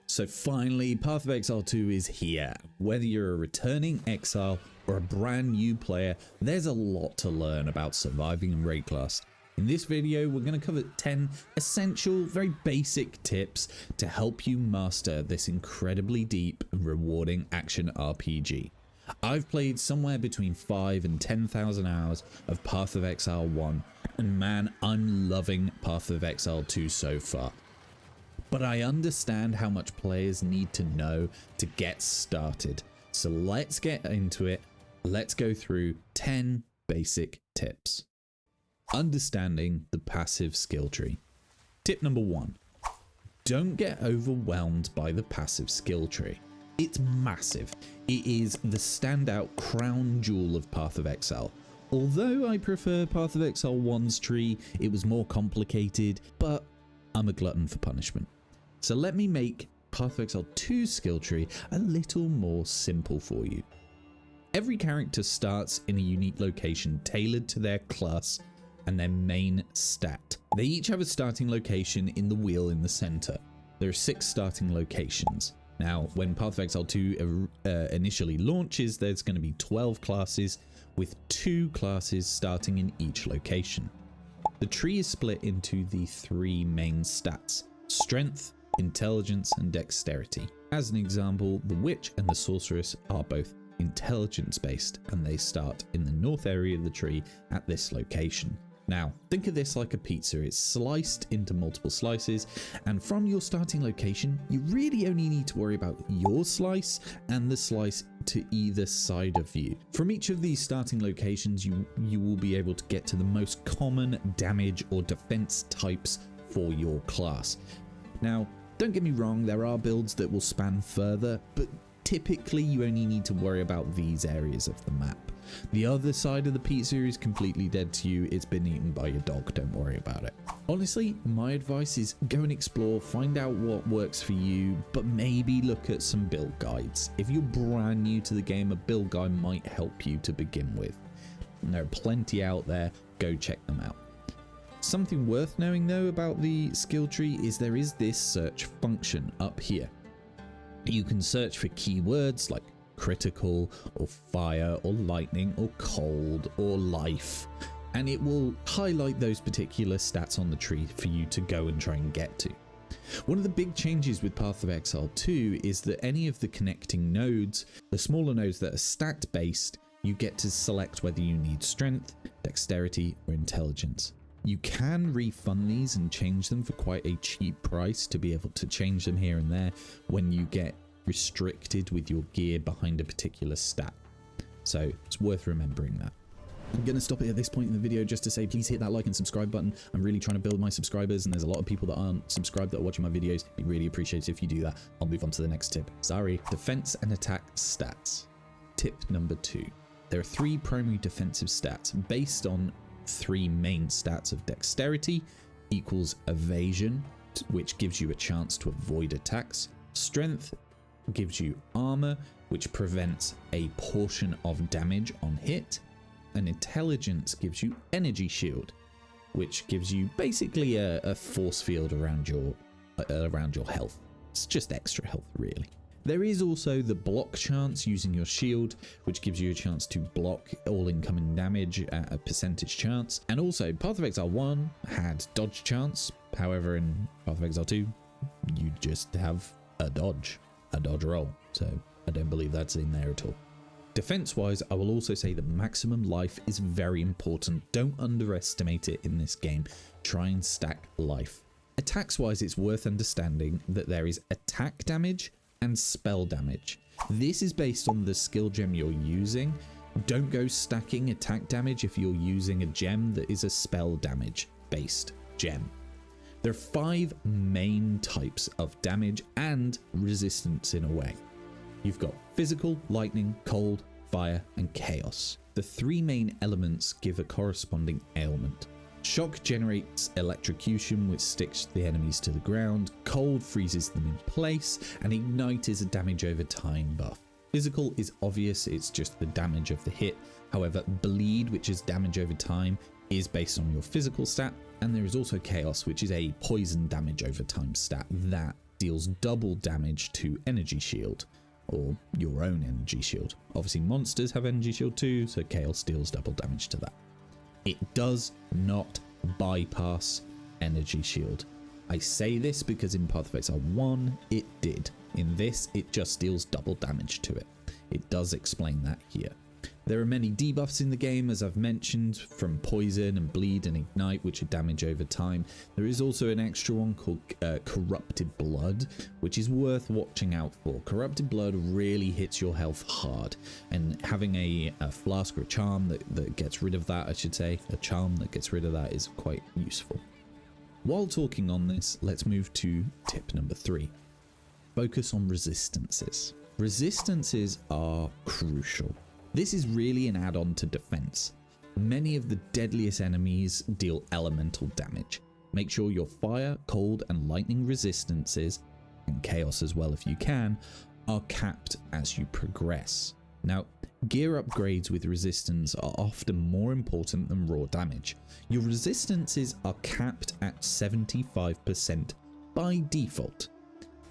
So finally, Path of Exile 2 is here. Whether you're a returning Exile or a brand new player, there's a lot to learn about surviving in raid class. In this video, we're going to cover 10 essential, very basic tips to help you master this incredibly deep and rewarding action RPG. I've played somewhere between 5 and 10,000 hours of Path of Exile 1, and man, I'm loving Path of Exile 2 so far. But I understand how much players need to know to get started. So let's get into it. Let's go through 10 basic tips. Understanding the passive skill tree. Tip number 1. Don't get overwhelmed by the passive skill tree. It's massive. It is the standout crown jewel of Path of Exile. Although I prefer Path of Exile 1's tree, it was more complicated, but I'm a glutton for punishment. So let me make Path of Exile 2's skill tree a little more simple for you. Every character starts in a unique location tailored to their class and their main stat. They each have a starting location in the wheel in the center. There are 6 starting locations. Now, when Path of Exile 2 initially launches, there's going to be 12 classes with 2 classes starting in each location. The tree is split into the 3 main stats: strength, intelligence, and dexterity. As an example, the witch and the sorceress are both intelligence based, and they start in the north area of the tree at this location. Now, think of this like a pizza. It's sliced into multiple slices, and from your starting location, you really only need to worry about your slice and the slice to either side of you. From each of these starting locations, you will be able to get to the most common damage or defense types for your class. Now, don't get me wrong, there are builds that will span further, but typically you only need to worry about these areas of the map. The other side of the pizza is completely dead to you. It's been eaten by your dog. Don't worry about it. Honestly, my advice is go and explore, find out what works for you, but maybe look at some build guides. If you're brand new to the game, a build guide might help you to begin with. And there are plenty out there. Go check them out. Something worth knowing though about the skill tree is there is this search function up here. You can search for keywords like critical or fire or lightning or cold or life, and it will highlight those particular stats on the tree for you to go and try and get to. One of the big changes with Path of Exile 2 is that any of the connecting nodes, the smaller nodes that are stacked based, you get to select whether you need strength, dexterity, or intelligence. You can refund these and change them for quite a cheap price to be able to change them here and there when you get restricted with your gear behind a particular stat. So it's worth remembering that. I'm going to stop it at this point in the video just to say please hit that like and subscribe button. I'm really trying to build my subscribers, and there's a lot of people that aren't subscribed that are watching my videos. It'd be really appreciated if you do that. I'll move on to the next tip. Sorry. Defense and attack stats. Tip number 2. There are 3 primary defensive stats based on 3 main stats of dexterity equals evasion, which gives you a chance to avoid attacks. Strength gives you armor, which prevents a portion of damage on hit. And intelligence gives you energy shield, which gives you basically a force field around your health. It's just extra health, really. There is also the block chance using your shield, which gives you a chance to block all incoming damage at a percentage chance. And also, Path of Exile 1 had dodge chance. However, in Path of Exile 2, you just have a dodge roll. So I don't believe that's in there at all. Defense wise, I will also say that maximum life is very important. Don't underestimate it in this game. Try and stack life. Attacks wise, it's worth understanding that there is attack damage and spell damage. This is based on the skill gem you're using. Don't go stacking attack damage if you're using a gem that is a spell damage based gem. There are 5 main types of damage and resistance in a way. You've got physical, lightning, cold, fire, and chaos. The 3 main elements give a corresponding ailment. Shock generates electrocution, which sticks the enemies to the ground. Cold freezes them in place, and ignite is a damage over time buff. Physical is obvious, it's just the damage of the hit. However, bleed, which is damage over time, is based on your physical stat. And there is also chaos, which is a poison damage over time stat that deals double damage to energy shield, or your own energy shield. Obviously monsters have energy shield too, so chaos deals double damage to that. It does not bypass energy shield. I say this because in Path of Exile 1 it did. In this it just deals double damage to it. It does explain that here. There are many debuffs in the game, as I've mentioned, from poison and bleed and ignite, which are damage over time. There is also an extra one called corrupted blood, which is worth watching out for. Corrupted blood really hits your health hard, and having a flask or a charm that gets rid of that, I should say, a charm that gets rid of that is quite useful. While talking on this, let's move to tip number 3. Focus on resistances. Resistances are crucial. This is really an add-on to defense. Many of the deadliest enemies deal elemental damage. Make sure your fire, cold, and lightning resistances, and chaos as well if you can, are capped as you progress. Now, gear upgrades with resistance are often more important than raw damage. Your resistances are capped at 75% by default.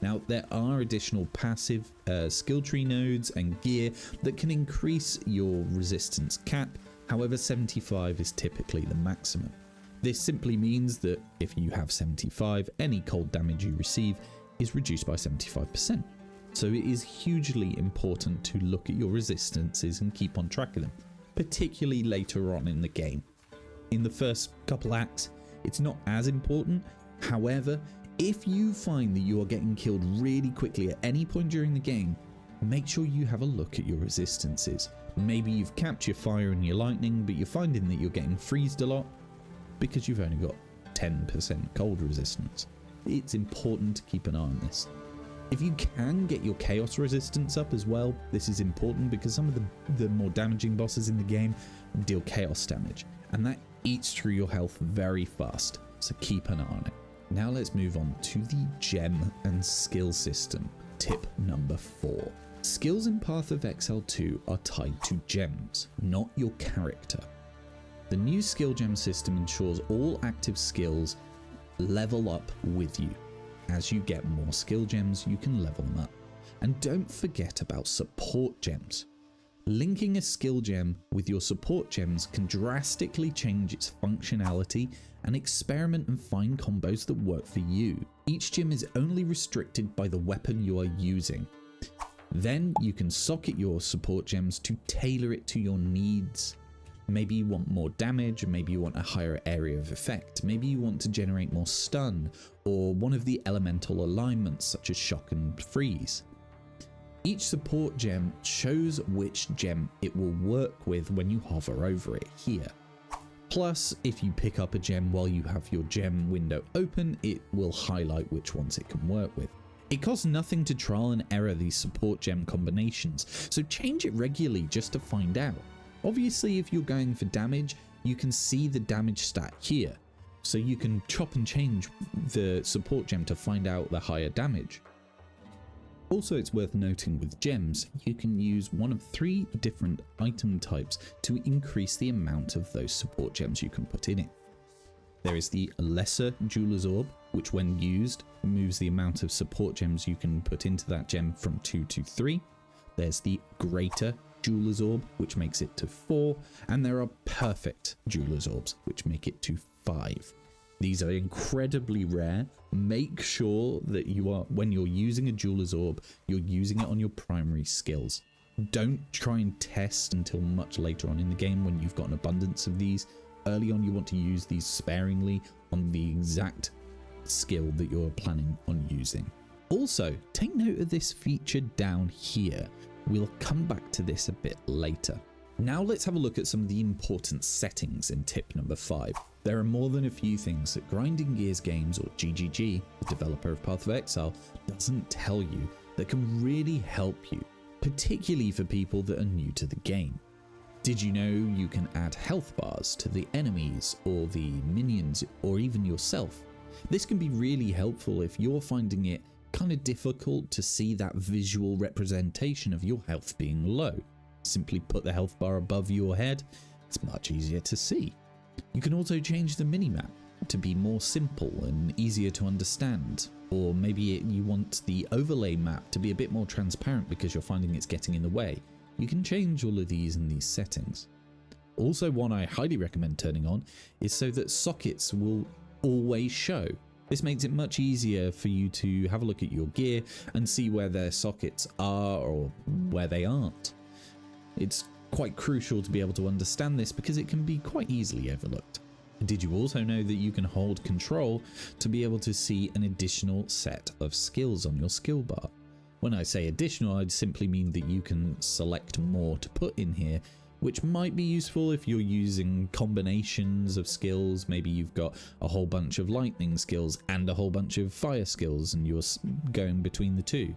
Now, there are additional passive skill tree nodes and gear that can increase your resistance cap. However, 75 is typically the maximum. This simply means that if you have 75, any cold damage you receive is reduced by 75%. So it is hugely important to look at your resistances and keep on track of them, particularly later on in the game. In the first couple acts, it's not as important. However, if you find that you are getting killed really quickly at any point during the game, make sure you have a look at your resistances. Maybe you've capped your fire and your lightning, but you're finding that you're getting freezed a lot because you've only got 10% cold resistance. It's important to keep an eye on this. If you can get your chaos resistance up as well, this is important because some of the more damaging bosses in the game deal chaos damage, and that eats through your health very fast, so keep an eye on it. Now let's move on to the gem and skill system. Tip number 4. Skills in Path of Exile 2 are tied to gems, not your character. The new skill gem system ensures all active skills level up with you. As you get more skill gems, you can level them up. And don't forget about support gems. Linking a skill gem with your support gems can drastically change its functionality and experiment and find combos that work for you. Each gem is only restricted by the weapon you are using. Then you can socket your support gems to tailor it to your needs. Maybe you want more damage, maybe you want a higher area of effect, maybe you want to generate more stun, or one of the elemental alignments such as shock and freeze. Each support gem shows which gem it will work with when you hover over it here. Plus, if you pick up a gem while you have your gem window open, it will highlight which ones it can work with. It costs nothing to trial and error these support gem combinations, so change it regularly just to find out. Obviously, if you're going for damage, you can see the damage stat here, so you can chop and change the support gem to find out the higher damage. Also, it's worth noting with gems, you can use one of 3 different item types to increase the amount of those support gems you can put in it. There is the Lesser Jeweler's Orb, which when used, moves the amount of support gems you can put into that gem from 2 to 3. There's the Greater Jeweler's Orb, which makes it to 4, and there are Perfect Jeweler's Orbs, which make it to 5. These are incredibly rare. Make sure that when you're using a Jeweler's Orb, you're using it on your primary skills. Don't try and test until much later on in the game when you've got an abundance of these. Early on, you want to use these sparingly on the exact skill that you're planning on using. Also, take note of this feature down here. We'll come back to this a bit later. Now let's have a look at some of the important settings in tip number 5. There are more than a few things that Grinding Gears Games, or GGG, the developer of Path of Exile, doesn't tell you that can really help you, particularly for people that are new to the game. Did you know you can add health bars to the enemies or the minions or even yourself? This can be really helpful if you're finding it kind of difficult to see that visual representation of your health being low. Simply put the health bar above your head, it's much easier to see. You can also change the minimap to be more simple and easier to understand. or maybe you want the overlay map to be a bit more transparent because you're finding it's getting in the way. You can change all of these in these settings. Also, one I highly recommend turning on is so that sockets will always show. This makes it much easier for you to have a look at your gear and see where their sockets are or where they aren't. It's quite crucial to be able to understand this because it can be quite easily overlooked. Did you also know that you can hold control to be able to see an additional set of skills on your skill bar? When I say additional, I'd simply mean that you can select more to put in here, which might be useful if you're using combinations of skills. Maybe you've got a whole bunch of lightning skills and a whole bunch of fire skills and you're going between the two.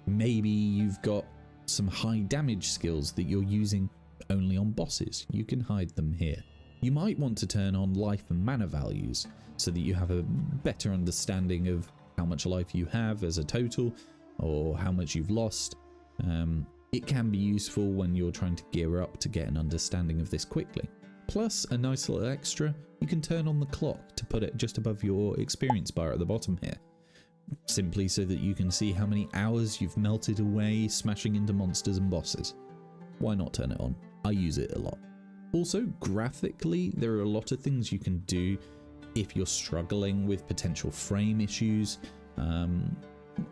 Maybe you've got some high damage skills that you're using only on bosses. You can hide them here. You might want to turn on life and mana values so that you have a better understanding of how much life you have as a total or how much you've lost. It can be useful when you're trying to gear up to get an understanding of this quickly. Plus, a nice little extra, you can turn on the clock to put it just above your experience bar at the bottom here. Simply so that you can see how many hours you've melted away smashing into monsters and bosses. Why not turn it on? I use it a lot. Also, graphically, there are a lot of things you can do if you're struggling with potential frame issues,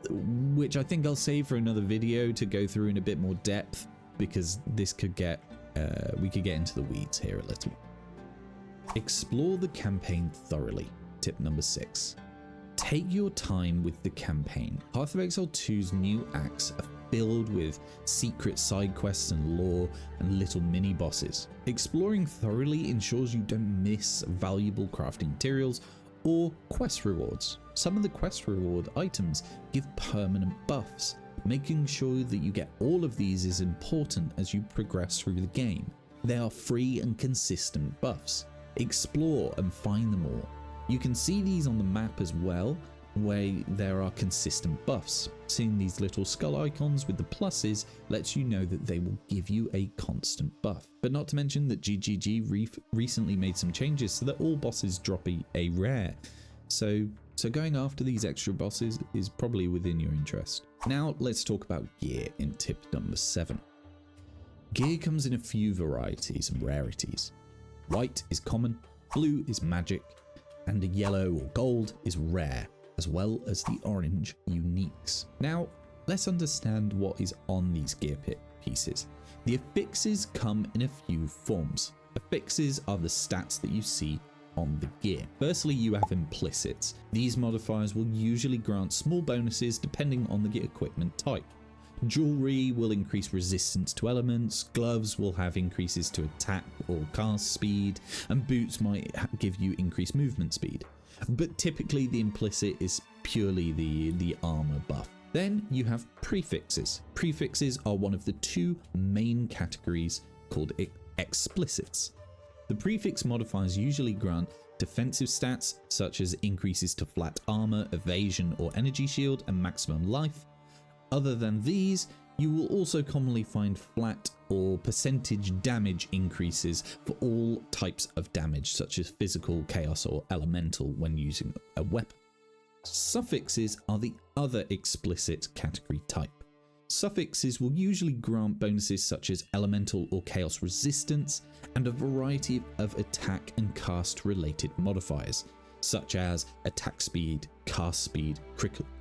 which I think I'll save for another video to go through in a bit more depth, because this could get, we could get into the weeds here a little. Explore the campaign thoroughly. Tip number 6. Take your time with the campaign. Path of Exile 2's new acts are filled with secret side quests and lore and little mini bosses. Exploring thoroughly ensures you don't miss valuable crafting materials or quest rewards. Some of the quest reward items give permanent buffs. Making sure that you get all of these is important as you progress through the game. They are free and consistent buffs. Explore and find them all. You can see these on the map as well, where there are consistent buffs. Seeing these little skull icons with the pluses lets you know that they will give you a constant buff. But not to mention that GGG recently made some changes so that all bosses drop a rare. So going after these extra bosses is probably within your interest. Now let's talk about gear in tip number 7. Gear comes in a few varieties and rarities. White is common, blue is magic, and a yellow or gold is rare, as well as the orange uniques. Now, let's understand what is on these gear pieces. The affixes come in a few forms. Affixes are the stats that you see on the gear. Firstly, you have implicits. These modifiers will usually grant small bonuses depending on the gear equipment type. Jewelry will increase resistance to elements, gloves will have increases to attack or cast speed, and boots might give you increased movement speed. But typically the implicit is purely the armor buff. Then you have prefixes. Prefixes are one of the two main categories called explicits. The prefix modifiers usually grant defensive stats such as increases to flat armor, evasion or energy shield, and maximum life. Other than these, you will also commonly find flat or percentage damage increases for all types of damage, such as physical, chaos, or elemental when using a weapon. Suffixes are the other explicit category type. Suffixes will usually grant bonuses such as elemental or chaos resistance and a variety of attack and cast related modifiers, such as attack speed, cast speed,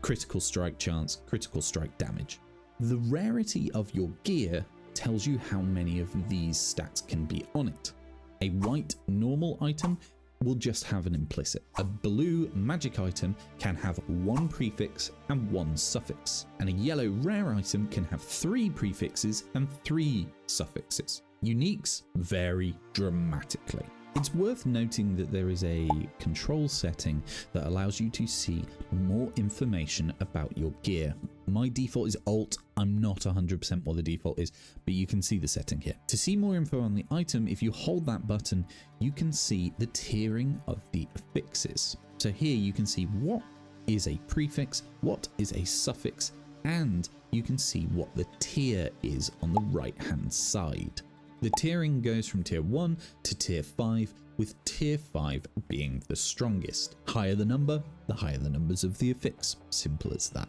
critical strike chance, critical strike damage. The rarity of your gear tells you how many of these stats can be on it. A white normal item will just have an implicit. A blue magic item can have 1 prefix and 1 suffix. And a yellow rare item can have 3 prefixes and 3 suffixes. Uniques vary dramatically. It's worth noting that there is a control setting that allows you to see more information about your gear. My default is Alt. I'm not 100% what the default is, but you can see the setting here. To see more info on the item, if you hold that button, you can see the tiering of the affixes. So here you can see what is a prefix, what is a suffix, and you can see what the tier is on the right hand side. The tiering goes from tier 1 to tier 5, with tier 5 being the strongest. Higher the number, the higher the numbers of the affix. Simple as that.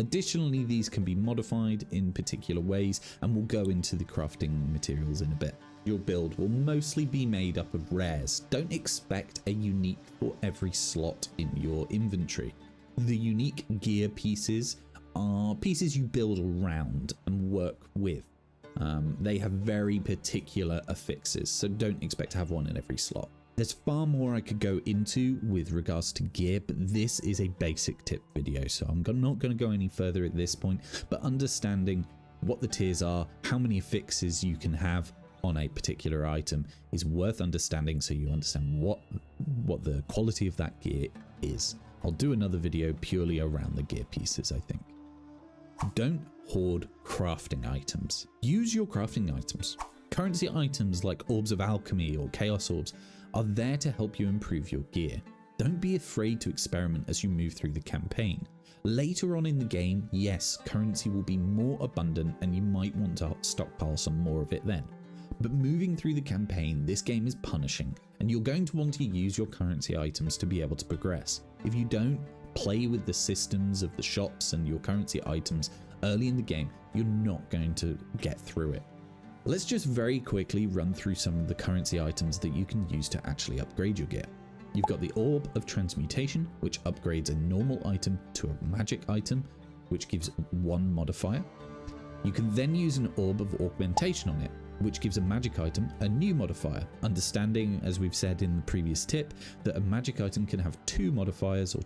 Additionally, these can be modified in particular ways, and we'll go into the crafting materials in a bit. Your build will mostly be made up of rares. Don't expect a unique for every slot in your inventory. The unique gear pieces are pieces you build around and work with. They have very particular affixes, so don't expect to have one in every slot. There's far more I could go into with regards to gear, but this is a basic tip video, so I'm not going to go any further at this point, but understanding what the tiers are, how many affixes you can have on a particular item is worth understanding, so you understand what the quality of that gear is. I'll do another video purely around the gear pieces, I think. Don't hoard crafting items. Use your crafting items. Currency items like Orbs of Alchemy or Chaos Orbs are there to help you improve your gear. Don't be afraid to experiment as you move through the campaign. Later on in the game, yes, currency will be more abundant and you might want to stockpile some more of it then. But moving through the campaign, this game is punishing, and you're going to want to use your currency items to be able to progress. If you don't play with the systems of the shops and your currency items early in the game, you're not going to get through it. Let's just very quickly run through some of the currency items that you can use to actually upgrade your gear. You've got the Orb of Transmutation, which upgrades a normal item to a magic item, which gives 1 modifier. You can then use an Orb of Augmentation on it, which gives a magic item a new modifier, understanding, as we've said in the previous tip, that a magic item can have 2 modifiers, or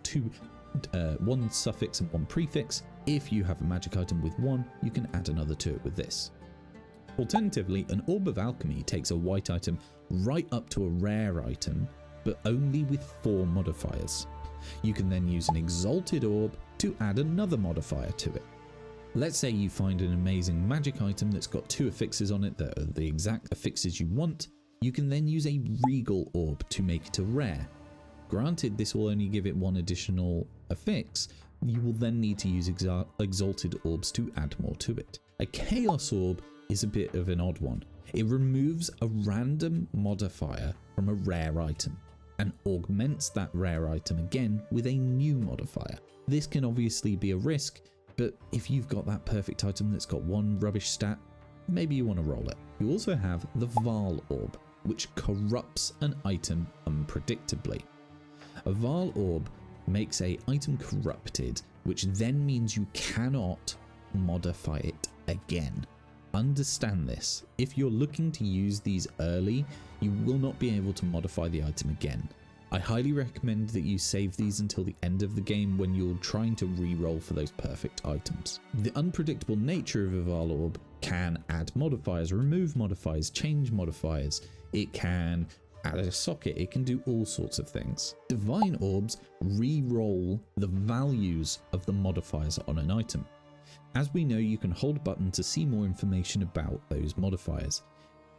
1 suffix and 1 prefix. If you have a magic item with 1, you can add another to it with this. Alternatively, an Orb of Alchemy takes a white item right up to a rare item, but only with 4 modifiers. You can then use an Exalted Orb to add another modifier to it. Let's say you find an amazing magic item that's got 2 affixes on it that are the exact affixes you want. You can then use a Regal Orb to make it a rare. Granted, this will only give it 1 additional affix. You will then need to use Exalted Orbs to add more to it. A Chaos Orb is a bit of an odd one. It removes a random modifier from a rare item and augments that rare item again with a new modifier. This can obviously be a risk, but if you've got that perfect item that's got 1 rubbish stat, maybe you want to roll it. You also have the Val Orb, which corrupts an item unpredictably. A Val Orb makes an item corrupted, which then means you cannot modify it again. Understand this. If you're looking to use these early, you will not be able to modify the item again. I highly recommend that you save these until the end of the game when you're trying to re-roll for those perfect items. The unpredictable nature of a Val Orb can add modifiers, remove modifiers, change modifiers. It can add a socket, it can do all sorts of things. Divine Orbs re-roll the values of the modifiers on an item. As we know, you can hold a button to see more information about those modifiers.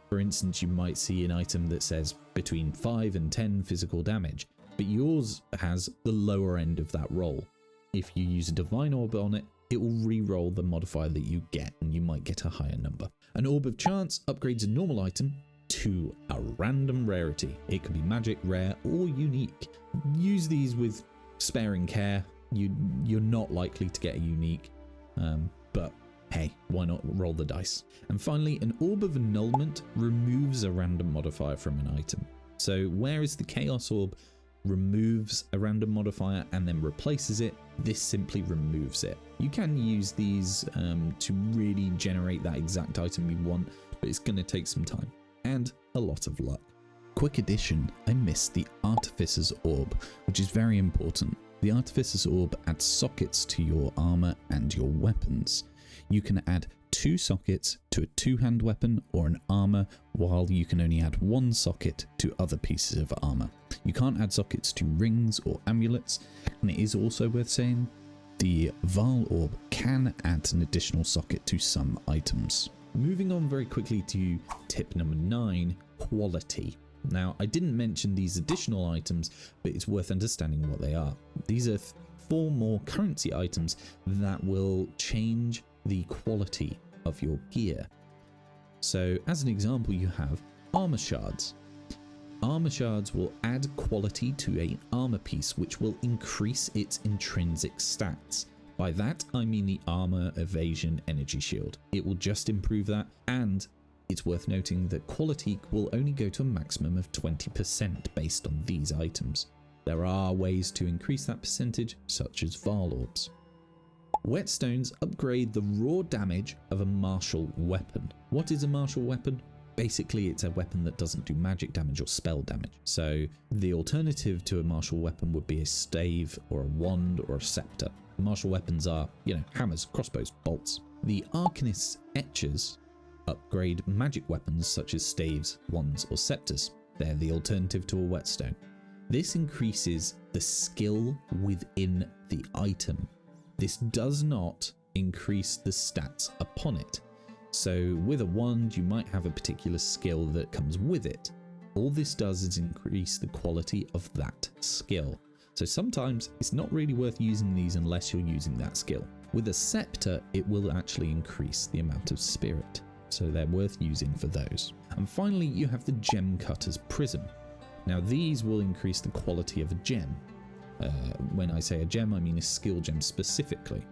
For instance, you might see an item that says between 5 and 10 physical damage, but yours has the lower end of that roll. If you use a Divine Orb on it, it will re-roll the modifier that you get, and you might get a higher number. An Orb of Chance upgrades a normal item to a random rarity. It can be magic, rare, or unique. Use these with sparing care. You're not likely to get a unique, but hey, why not roll the dice? And finally, an Orb of Annulment removes a random modifier from an item. So whereas the Chaos Orb removes a random modifier and then replaces it, this simply removes it. You can use these to really generate that exact item you want, but it's going to take some time and a lot of luck. Quick addition, I missed the Artificer's Orb, which is very important. The Artificer's Orb adds sockets to your armor and your weapons. You can add 2 sockets to a 2-hand weapon or an armor, while you can only add 1 socket to other pieces of armor. You can't add sockets to rings or amulets, and it is also worth saying the Val Orb can add an additional socket to some items. Moving on very quickly to tip number 9, quality. Now, I didn't mention these additional items, but it's worth understanding what they are. These are 4 more currency items that will change the quality of your gear. So as an example, you have armor shards. Armor shards will add quality to an armor piece, which will increase its intrinsic stats. By that, I mean the armor, evasion, energy shield. It will just improve that, and it's worth noting that quality will only go to a maximum of 20% based on these items. There are ways to increase that percentage, such as Varl Orbs. Whetstones upgrade the raw damage of a martial weapon. What is a martial weapon? Basically, it's a weapon that doesn't do magic damage or spell damage. So the alternative to a martial weapon would be a stave or a wand or a scepter. Martial weapons are, hammers, crossbows, bolts. The Arcanist's etchers upgrade magic weapons such as staves, wands, or scepters. They're the alternative to a whetstone. This increases the skill within the item. This does not increase the stats upon it. So with a wand, you might have a particular skill that comes with it. All this does is increase the quality of that skill. So sometimes it's not really worth using these unless you're using that skill. With a scepter, it will actually increase the amount of spirit. So they're worth using for those. And finally, you have the Gem Cutter's Prism. Now these will increase the quality of a gem. When I say a gem, I mean a skill gem specifically.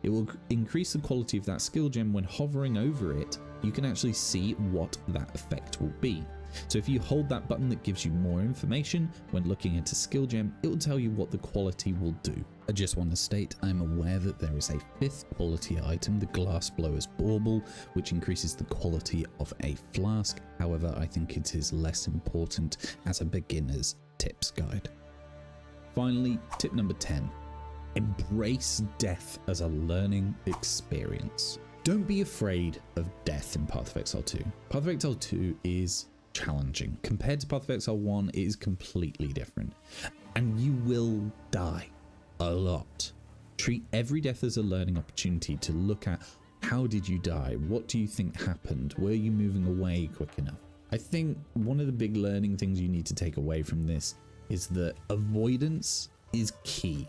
It will increase the quality of that skill gem. When hovering over it, you can actually see what that effect will be. So if you hold that button that gives you more information when looking at a skill gem, it will tell you what the quality will do. I just want to state I'm aware that there is a 5th quality item, the Glassblower's Bauble, which increases the quality of a flask. However, I think it is less important as a beginner's tips guide. Finally, tip number 10. Embrace death as a learning experience. Don't be afraid of death in Path of Exile 2. Path of Exile 2 is challenging. Compared to Path of Exile 1, it is completely different. And you will die a lot. Treat every death as a learning opportunity to look at how did you die? What do you think happened? Were you moving away quick enough? I think one of the big learning things you need to take away from this is that avoidance is key.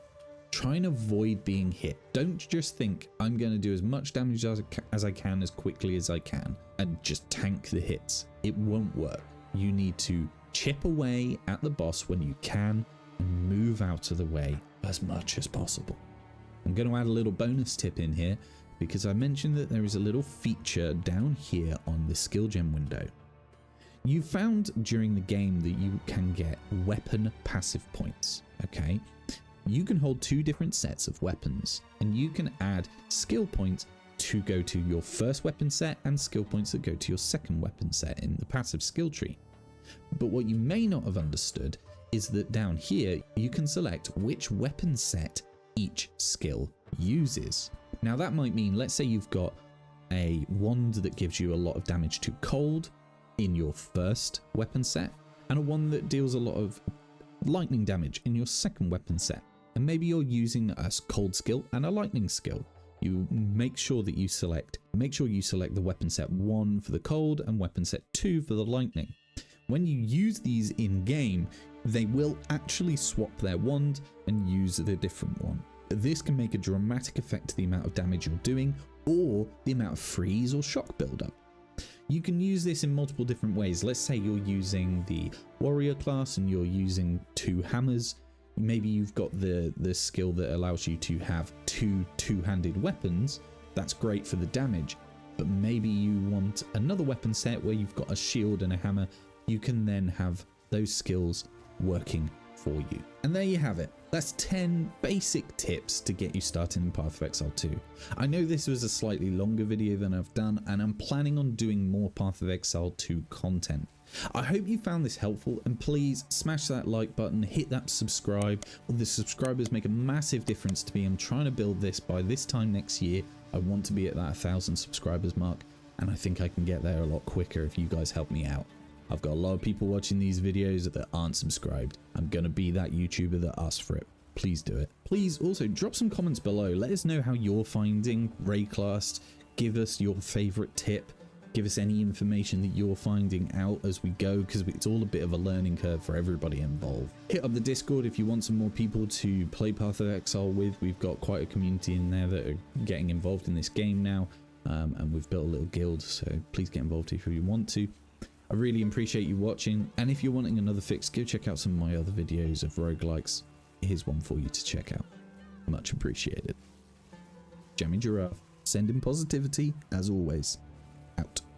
Try and avoid being hit. Don't just think I'm going to do as much damage as I can as quickly as I can and just tank the hits. It won't work. You need to chip away at the boss when you can and move out of the way as much as possible. I'm going to add a little bonus tip in here because I mentioned that there is a little feature down here on the skill gem window. You found during the game that you can get weapon passive points, okay? You can hold 2 different sets of weapons and you can add skill points to go to your first weapon set and skill points that go to your second weapon set in the passive skill tree. But what you may not have understood is that down here you can select which weapon set each skill uses. Now that might mean, let's say you've got a wand that gives you a lot of damage to cold in your first weapon set and a one that deals a lot of lightning damage in your second weapon set. And maybe you're using a cold skill and a lightning skill. You make sure you select the weapon set 1 for the cold and weapon set 2 for the lightning. When you use these in game, they will actually swap their wand and use the different one. This can make a dramatic effect to the amount of damage you're doing or the amount of freeze or shock buildup. You can use this in multiple different ways. Let's say you're using the warrior class and you're using 2 hammers. Maybe you've got the skill that allows you to have 2 two-handed weapons. That's great for the damage. But maybe you want another weapon set where you've got a shield and a hammer. You can then have those skills working for you. And there you have it. That's 10 basic tips to get you started in Path of Exile 2. I know this was a slightly longer video than I've done, and I'm planning on doing more Path of Exile 2 content. I hope you found this helpful, and please smash that like button, hit that subscribe. All the subscribers make a massive difference to me. I'm trying to build this by this time next year. I want to be at that 1,000 subscribers mark, and I think I can get there a lot quicker if you guys help me out. I've got a lot of people watching these videos that aren't subscribed. I'm going to be that YouTuber that asks for it. Please do it. Please also drop some comments below. Let us know how you're finding Rayclast. Give us your favorite tip. Give us any information that you're finding out as we go, because it's all a bit of a learning curve for everybody involved. Hit up the Discord if you want some more people to play Path of Exile with. We've got quite a community in there that are getting involved in this game now. and we've built a little guild, so please get involved if you want to. I really appreciate you watching, and if you're wanting another fix, go check out some of my other videos of roguelikes. Here's one for you to check out. Much appreciated. JammyGiraffe, sending positivity as always. Out.